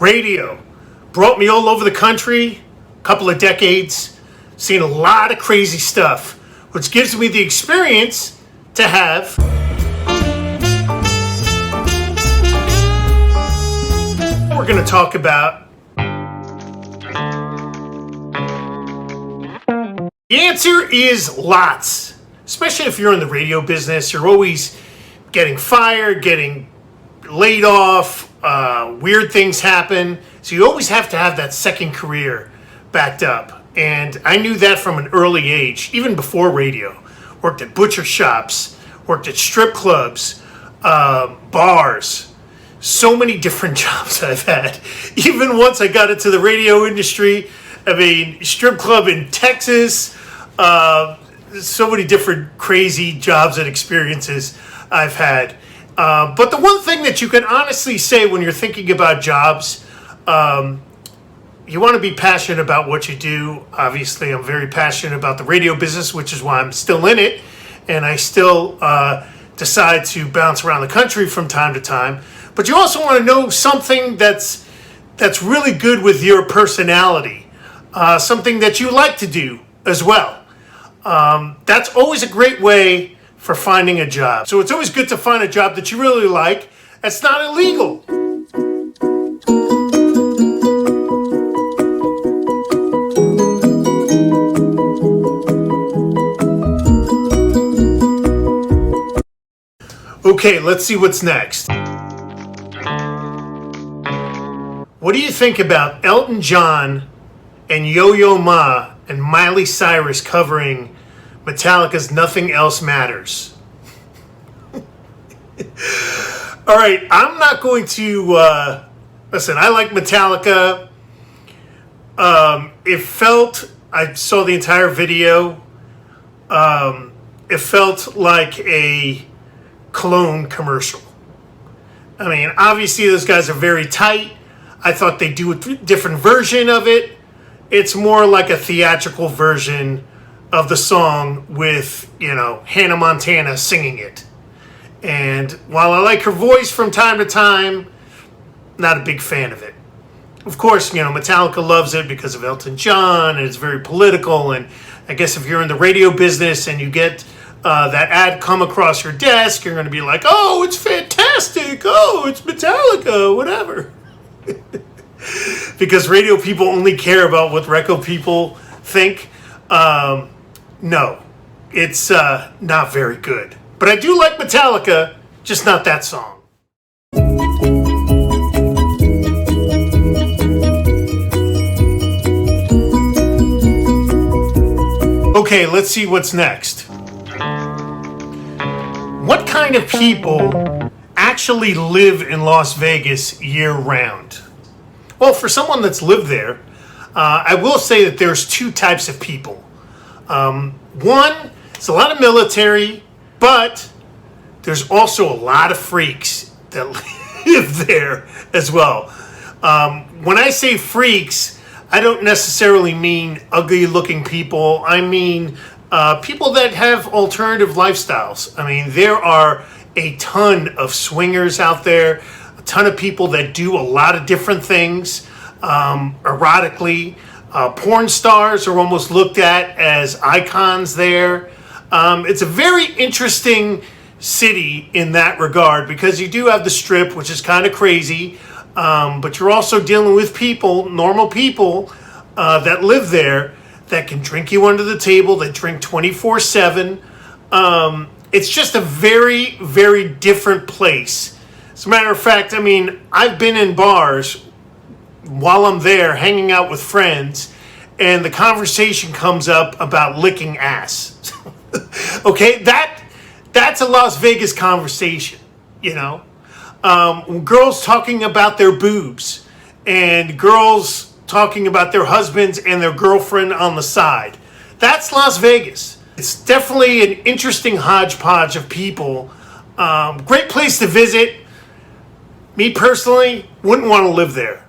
Radio brought me all over the country, a couple of decades, seen a lot of crazy stuff, which gives me the experience to have we're going to talk about. The answer is lots, especially if you're in the radio business. You're always getting fired, getting laid off, weird things happen. So you always have to have that second career backed up. And I knew that from an early age, even before radio. Worked at butcher shops, worked at strip clubs, bars. So many different jobs I've had. Even once I got into the radio industry, I mean, strip club in Texas, so many different crazy jobs and experiences I've had. But the one thing that you can honestly say when you're thinking about jobs, you want to be passionate about what you do. Obviously, I'm very passionate about the radio business, which is why I'm still in it. And I still decide to bounce around the country from time to time. But you also want to know something that's really good with your personality, something that you like to do as well. That's always a great way for finding a job. So it's always good to find a job that you really like that's not illegal. Okay, let's see what's next. What do you think about Elton John and Yo-Yo Ma and Miley Cyrus covering Metallica's Nothing Else Matters? All right, I'm not going to listen. I like Metallica. I saw the entire video. It felt like a cologne commercial. I mean, obviously those guys are very tight. I thought they'd do a different version of it. It's more like a theatrical version of the song with, Hannah Montana singing it. And while I like her voice from time to time, not a big fan of it. Of course, Metallica loves it because of Elton John, and it's very political. And I guess if you're in the radio business and you get that ad come across your desk, you're going to be like, oh, it's fantastic. Oh, it's Metallica, whatever. Because radio people only care about what record people think. No, it's not very good. But I do like Metallica, just not that song. Okay, let's see what's next. What kind of people actually live in Las Vegas year-round? Well, for someone that's lived there, I will say that there's two types of people. One, it's a lot of military, but there's also a lot of freaks that live there as well. When I say freaks, I don't necessarily mean ugly-looking people. I mean people that have alternative lifestyles. I mean, there are a ton of swingers out there, a ton of people that do a lot of different things erotically. Porn stars are almost looked at as icons there. It's a very interesting city in that regard because you do have the Strip, which is kind of crazy, but you're also dealing with people, normal people that live there that can drink you under the table. They drink 24/7. It's just a very, very different place. As a matter of fact, I mean, I've been in bars while I'm there hanging out with friends, and the conversation comes up about licking ass. Okay, that's a Las Vegas conversation, girls talking about their boobs and girls talking about their husbands and their girlfriend on the side. That's Las Vegas. It's definitely an interesting hodgepodge of people. Great place to visit. Me personally, wouldn't want to live there.